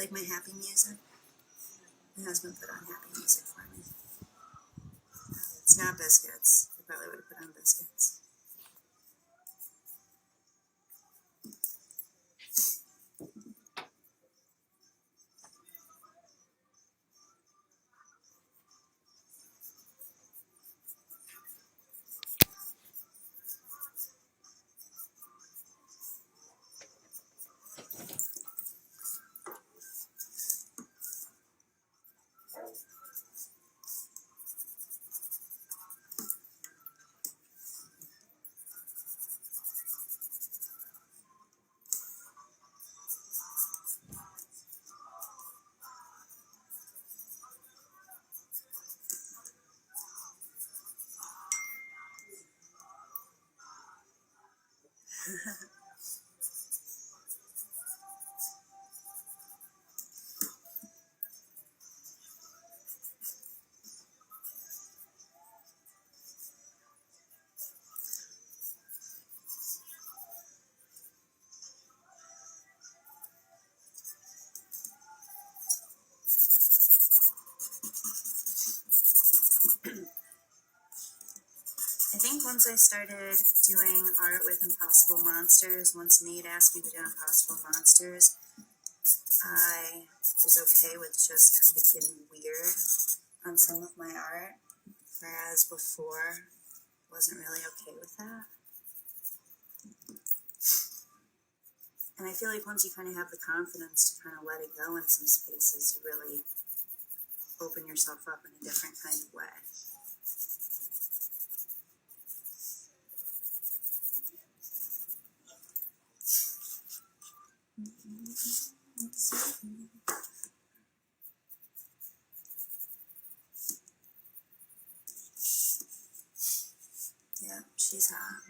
like my happy music? My husband put on happy music for me. It's not biscuits. I probably would have put on biscuits. I think once I started doing art with Impossible Monsters, once Nate asked me to do Impossible Monsters, I was okay with just kind of getting weird on some of my art, whereas before I wasn't really okay with that. And I feel like once you kind of have the confidence to kind of let it go in some spaces, you really open yourself up in a different kind of way. Yeah, she's hot.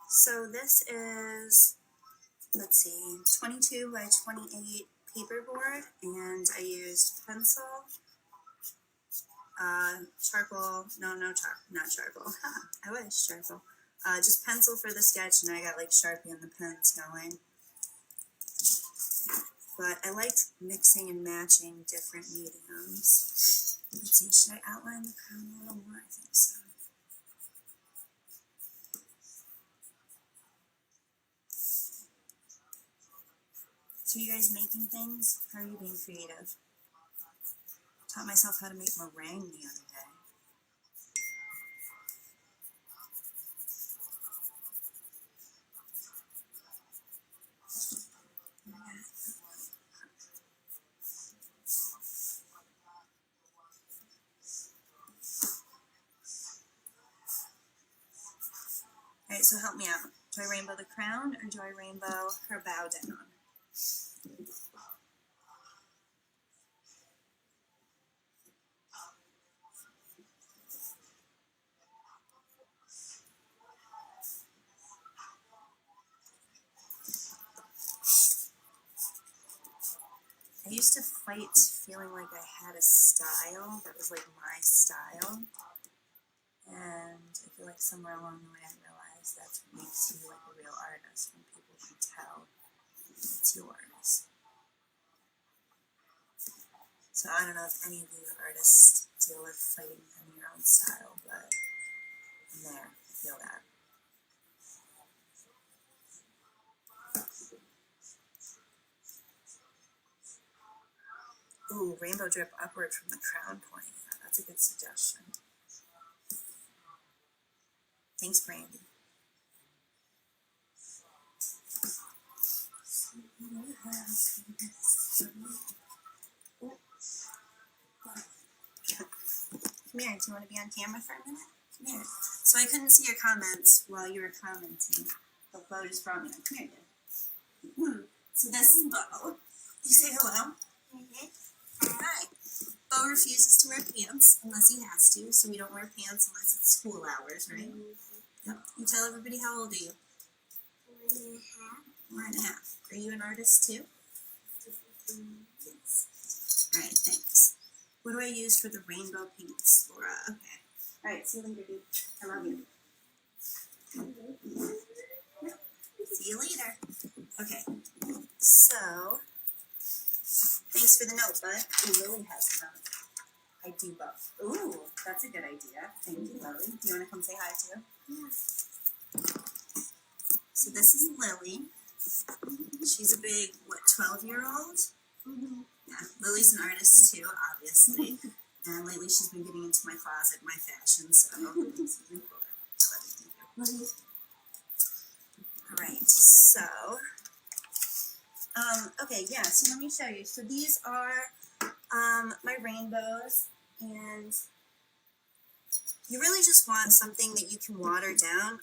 So this is, let's see, 22 by 28 paperboard, and I used pencil, charcoal, not charcoal, I wish charcoal, just pencil for the sketch, and I got like Sharpie and the pens going. But I liked mixing and matching different mediums. Let's see, should I outline the crown a little more? I think so. So you guys making things? How are you being creative? Taught myself how to make meringue the other day. Alright, so help me out. Do I rainbow the crown or do I rainbow her bow down? I used to fight feeling like I had a style that was like my style, and I feel like somewhere along the way I realized that's what makes you like a real artist, when people can tell it's yours. So I don't know if any of you artists deal with fighting from your own style, but I'm there, I feel that. Ooh, rainbow drip upward from the crown point. Yeah, that's a good suggestion. Thanks, Brandy. Come here, do you want to be on camera for a minute? Come here. So I couldn't see your comments while you were commenting, but Bo just brought me on. Come here, dude. So this is Bo. You say hello? Mm-hmm. Hi. Bo refuses to wear pants unless he has to, so we don't wear pants unless it's school hours, right? Mm-hmm. Yep. You tell everybody, how old are you? 1.5. 1.5. Are you an artist too? Yes. Alright, thanks. What do I use for the rainbow paints, Laura? Okay. Alright, see you later, dude. I love you. Yep. See you later. Okay. So Thanks for the note, bud. Ooh, Lily has a note. I do both. Ooh, that's a good idea. Thank you, Lily. Do you want to come say hi too? Yes. So this is Lily. She's a big, 12-year-old? Mm-hmm. Yeah, Lily's an artist too, obviously. And lately she's been getting into my closet, my fashion, so it's even cooler. Thank you. Alright, so, okay, yeah, so let me show you. So these are my rainbows, and you really just want something that you can water down.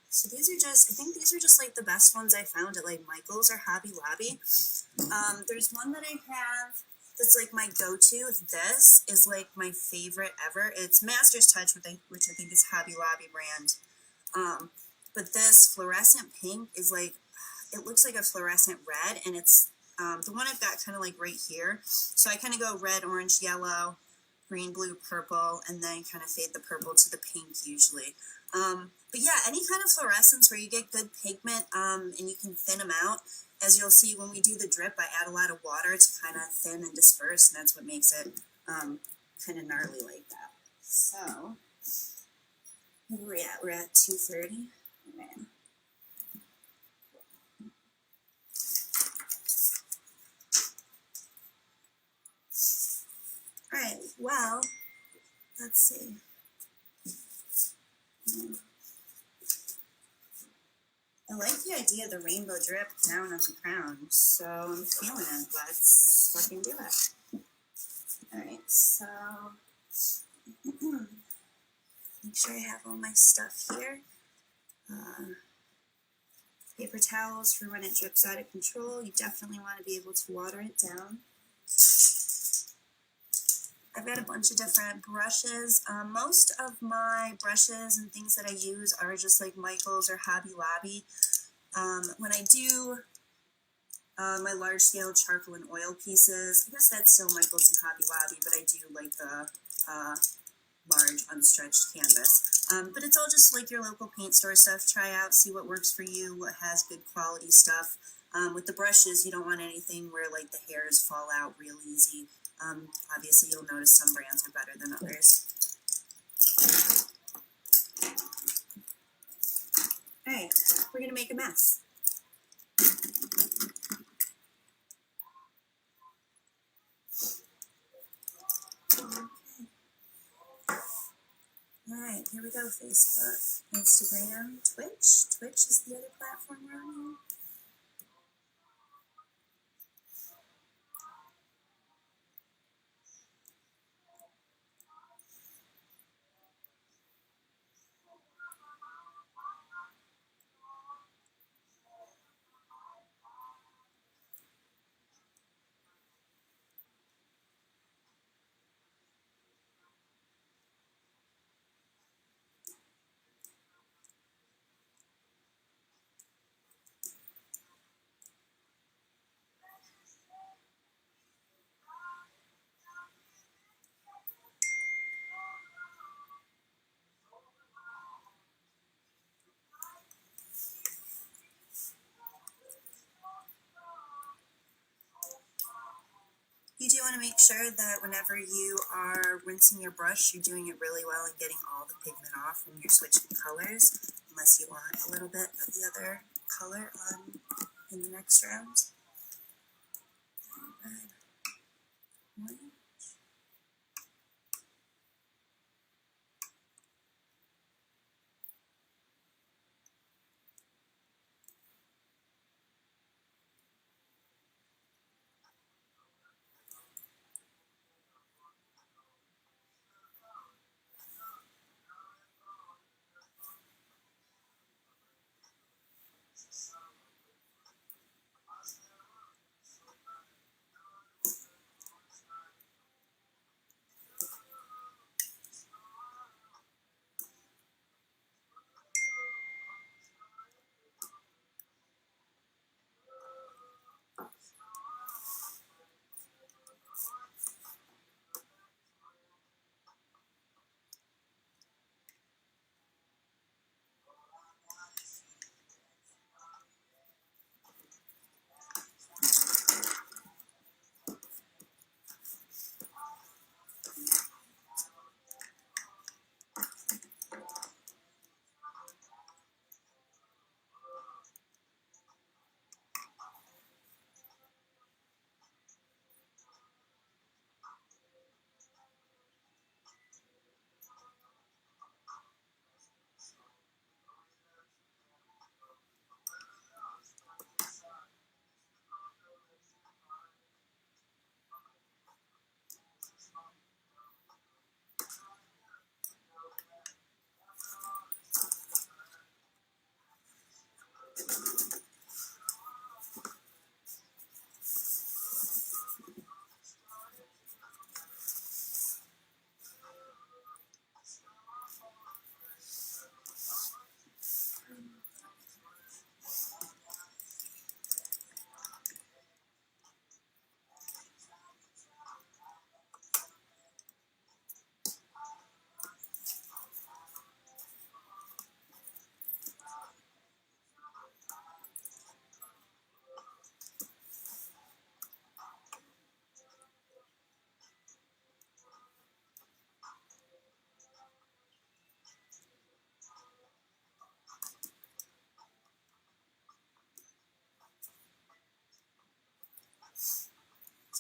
So these are just, I think these are just like the best ones I found at like Michael's or Hobby Lobby. There's one that I have that's like my go-to. This is like my favorite ever. It's Master's Touch, which I think is Hobby Lobby brand. But this fluorescent pink is like, it looks like a fluorescent red, and it's the one I've got kind of like right here. So I kind of go red, orange, yellow, green, blue, purple, and then kind of fade the purple to the pink usually. But yeah, any kind of fluorescence where you get good pigment and you can thin them out. As you'll see when we do the drip, I add a lot of water to kind of thin and disperse, and that's what makes it kind of gnarly like that. So, where are we at? We're at 2:30. Okay. Alright, well, let's see. I like the idea of the rainbow drip down on the crown, so I'm feeling it. Let's fucking do it. Alright, so make sure I have all my stuff here. Paper towels for when it drips out of control. You definitely want to be able to water it down. I've got a bunch of different brushes. Most of my brushes and things that I use are just like Michael's or Hobby Lobby. When I do my large scale charcoal and oil pieces, I guess that's still Michael's and Hobby Lobby, but I do like the large unstretched canvas. But it's all just like your local paint store stuff. Try out, see what works for you, what has good quality stuff. With the brushes, you don't want anything where like the hairs fall out real easy. Obviously you'll notice some brands are better than others. Alright, we're gonna make a mess. Alright, here we go. Facebook, Instagram, Twitch. Twitch is the other platform we're on. You do want to make sure that whenever you are rinsing your brush, you're doing it really well and getting all the pigment off when you're switching colors, unless you want a little bit of the other color on in the next round. Red, orange.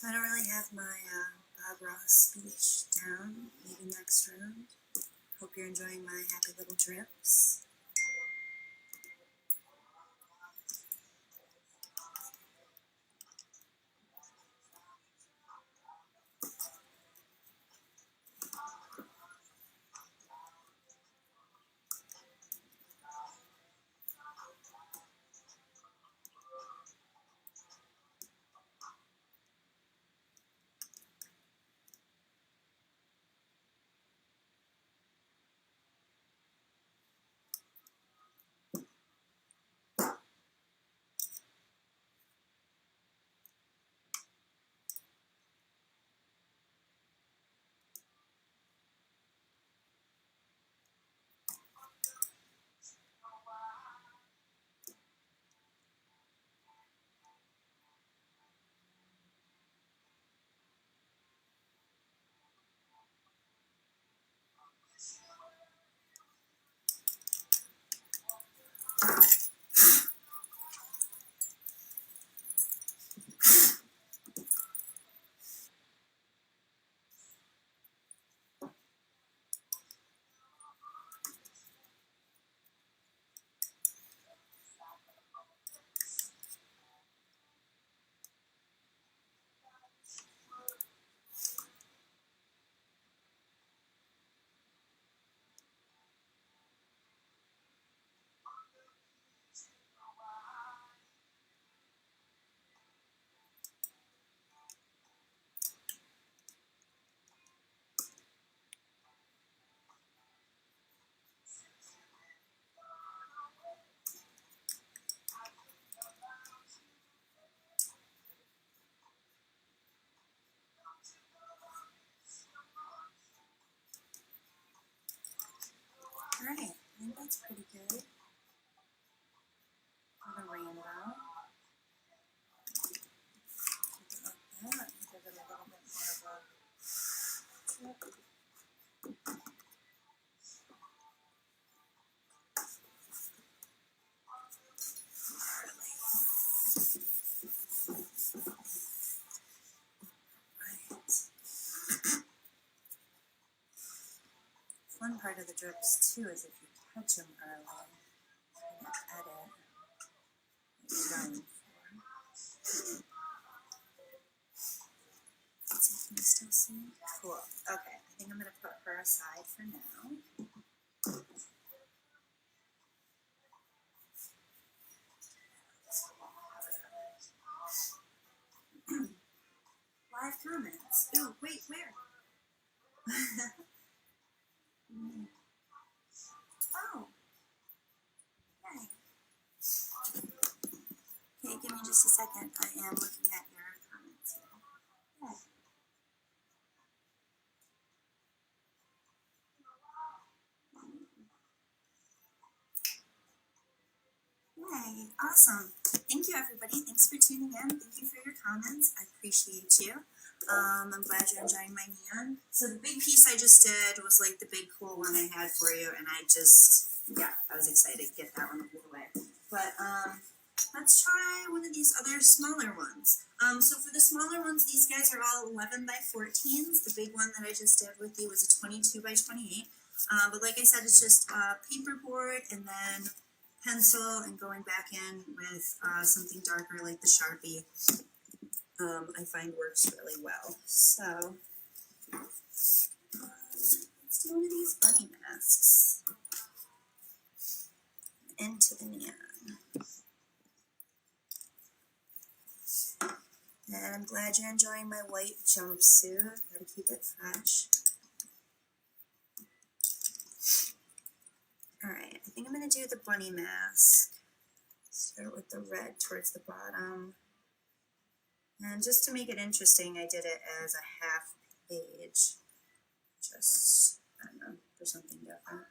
So I don't really have my Bob Ross speech down. Maybe next round. Hope you're enjoying my happy little drips. Alright, I think that's pretty good. I'm gonna rain it out. Keep it like that. Give it a little bit more of a tip. One part of the drips too is if you catch them early, you can edit what you're going for. Let's see, can you still see? Cool. Okay, I think I'm going to put her aside for now. Live comments. Ooh, wait, where? Oh. Hey. Okay, give me just a second. I am looking at your comments here. Yeah. Yay, awesome. Thank you, everybody. Thanks for tuning in. Thank you for your comments. I appreciate you. I'm glad you're enjoying my neon. So the big piece I just did was like the big cool one I had for you, and I was excited to get that one out of the way. But let's try one of these other smaller ones. So for the smaller ones, these guys are all 11 by 14s. The big one that I just did with you was a 22 by 28. But like I said, it's just paperboard and then pencil and going back in with something darker like the Sharpie. I find works really well. So let's do one of these bunny masks. Into the neon. And I'm glad you're enjoying my white jumpsuit. Gotta keep it fresh. Alright, I think I'm gonna do the bunny mask. Start with the red towards the bottom. And just to make it interesting, I did it as a half page. Just, I don't know, for something different.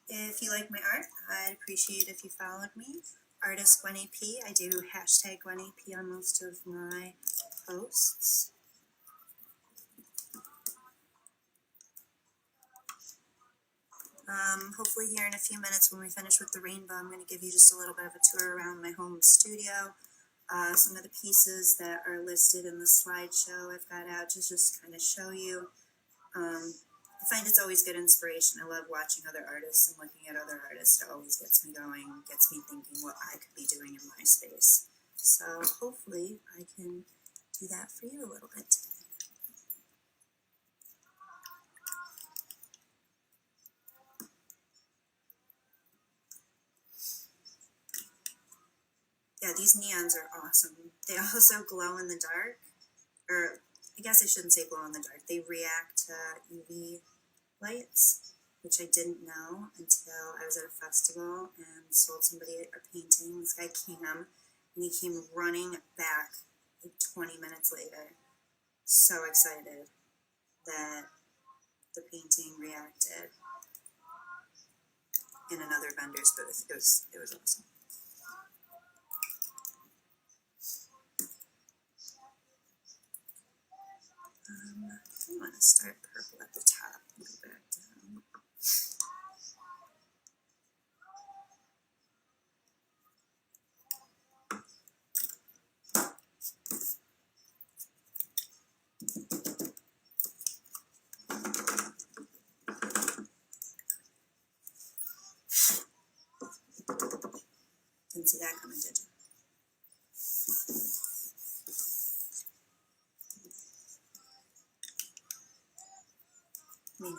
If you like my art, I'd appreciate if you followed me. Artist Gwen AP. I do hashtag Gwen AP on most of my posts. Hopefully here in a few minutes when we finish with the rainbow, I'm going to give you just a little bit of a tour around my home studio. Some of the pieces that are listed in the slideshow I've got out to just kind of show you. I find it's always good inspiration. I love watching other artists and looking at other artists. It always gets me going, gets me thinking what I could be doing in my space. So hopefully I can do that for you a little bit today. Yeah, these neons are awesome. They also glow in the dark, or I guess I shouldn't say glow in the dark. They react to UV lights, which I didn't know until I was at a festival and sold somebody a painting. This guy came, and he came running back like 20 minutes later, so excited that the painting reacted in another vendor's booth. It was awesome. I want to start purple at the top and go back down. Didn't see that coming, did you? Me neither.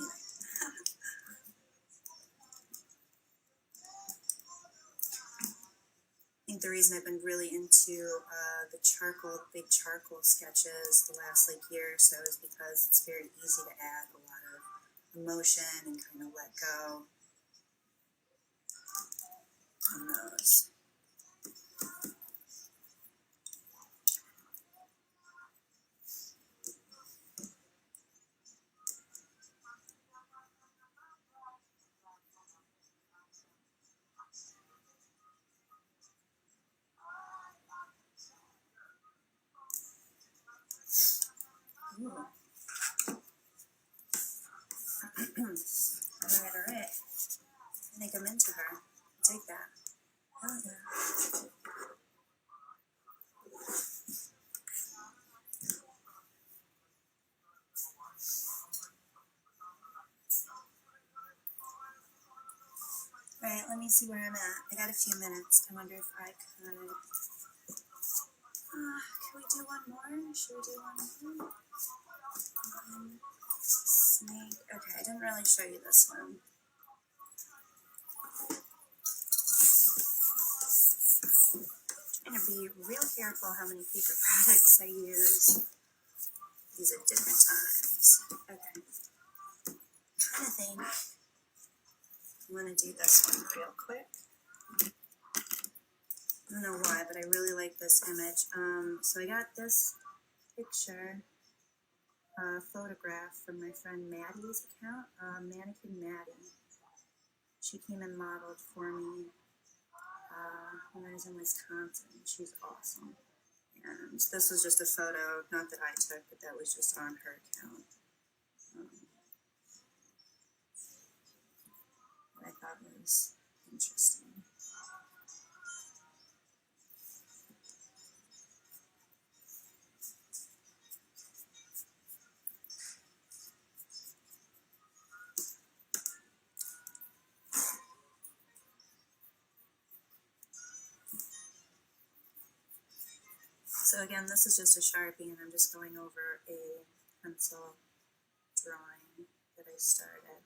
I think the reason I've been really into the big charcoal sketches the last year or so is because it's very easy to add a lot of emotion and kind of let go on those. Alright. I think I'm into her. Take that. Oh yeah. Alright, let me see where I'm at. I got a few minutes. I wonder if I could... can we do one more? Should we do one more? Snake. Okay, I didn't really show you this one. I'm going to be real careful how many paper products I use. These at different times. Okay. I'm trying to think. I'm going to do this one real quick. I don't know why, but I really like this image. So I got this picture, photograph from my friend Maddie's account, Mannequin Maddie. She came and modeled for me when I was in Wisconsin. She's awesome. And this was just a photo, not that I took, but that was just on her account. That I thought was interesting. So again, this is just a Sharpie, and I'm just going over a pencil drawing that I started.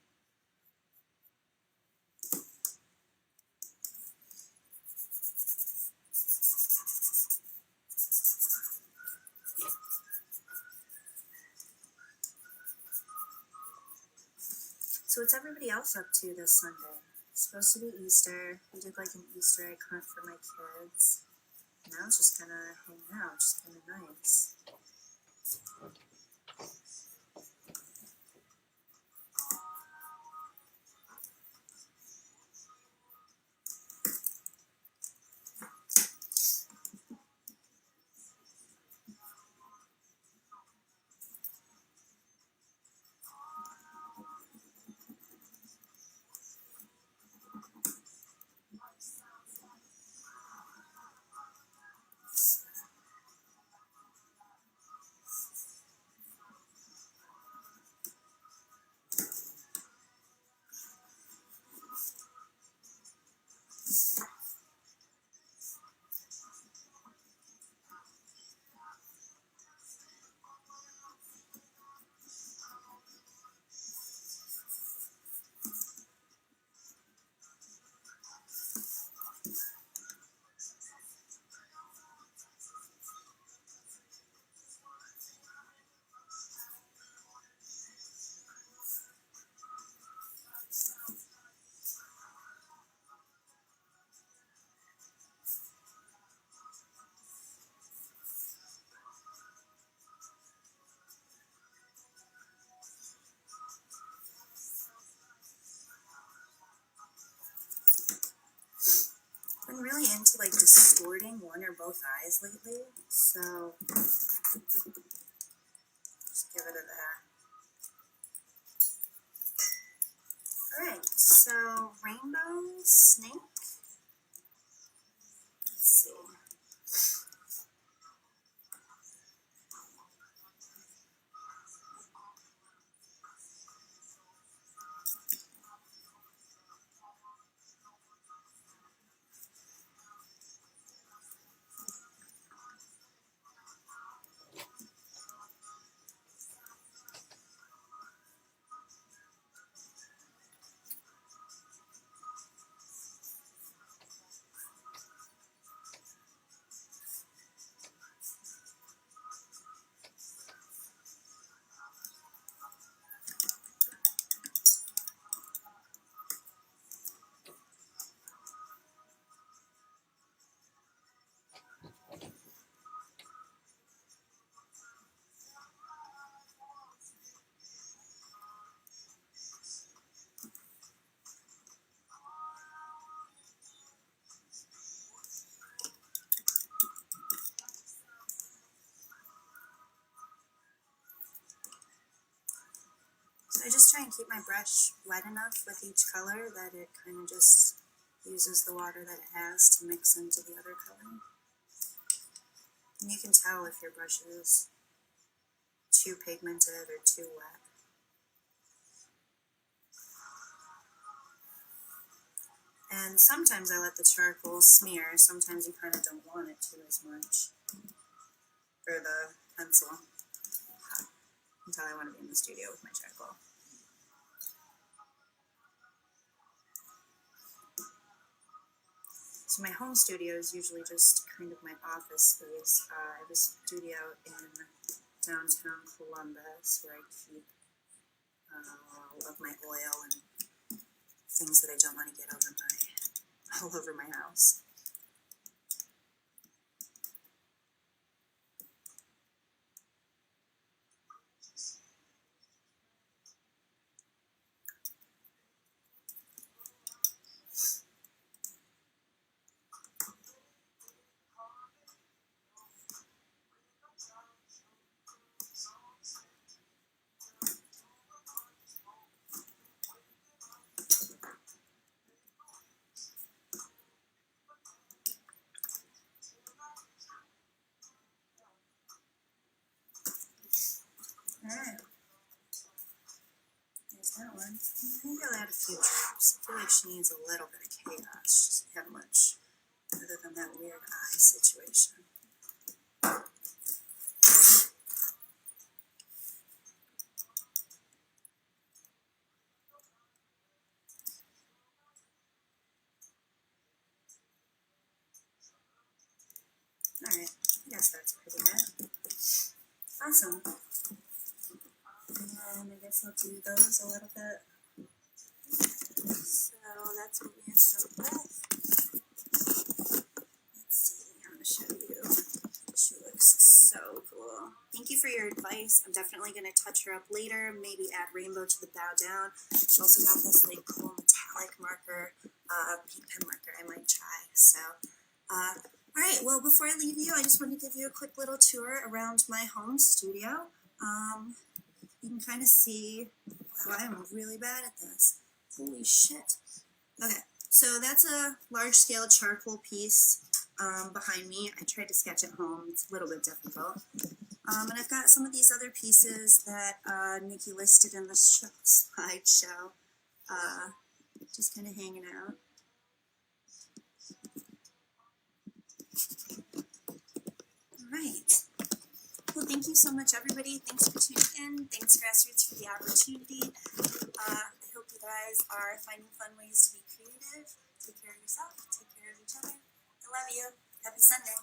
So what's everybody else up to this Sunday? It's supposed to be Easter. We did an Easter egg hunt for my kids. Now it's just kind of hanging out, just kind of nice. into like distorting one or both eyes lately, so just give it a that. Alright, so rainbow snake. Let's see. I just try and keep my brush wet enough with each color that it kind of just uses the water that it has to mix into the other color. And you can tell if your brush is too pigmented or too wet. And sometimes I let the charcoal smear, sometimes you kind of don't want it to as much. Or the pencil. Until I want to be in the studio with my charcoal. So my home studio is usually just kind of my office space. I have a studio in downtown Columbus where I keep all of my oil and things that I don't want to get all over my house. Alright. There's that one. I think I'll add a few drops. I feel like she needs a little bit of chaos. She doesn't have much other than that weird eye situation. Alright, I guess that's pretty good. Awesome. And I guess I'll do those a little bit. So that's what we ended up with. Let's see, I'm going to show you. She looks so cool. Thank you for your advice. I'm definitely going to touch her up later, maybe add rainbow to the bow down. She also got this like cool metallic marker, paint pen marker I might try. So, alright, well before I leave you, I just want to give you a quick little tour around my home studio. You can kind of see, wow, I'm really bad at this. Holy shit. Okay, so that's a large scale charcoal piece behind me. I tried to sketch at home. It's a little bit difficult. And I've got some of these other pieces that Nikki listed in the slideshow, just kind of hanging out. All right. Well, thank you so much, everybody. Thanks for tuning in. Thanks, Grassroots, for the opportunity. I hope you guys are finding fun ways to be creative. Take care of yourself. Take care of each other. I love you. Happy Sunday.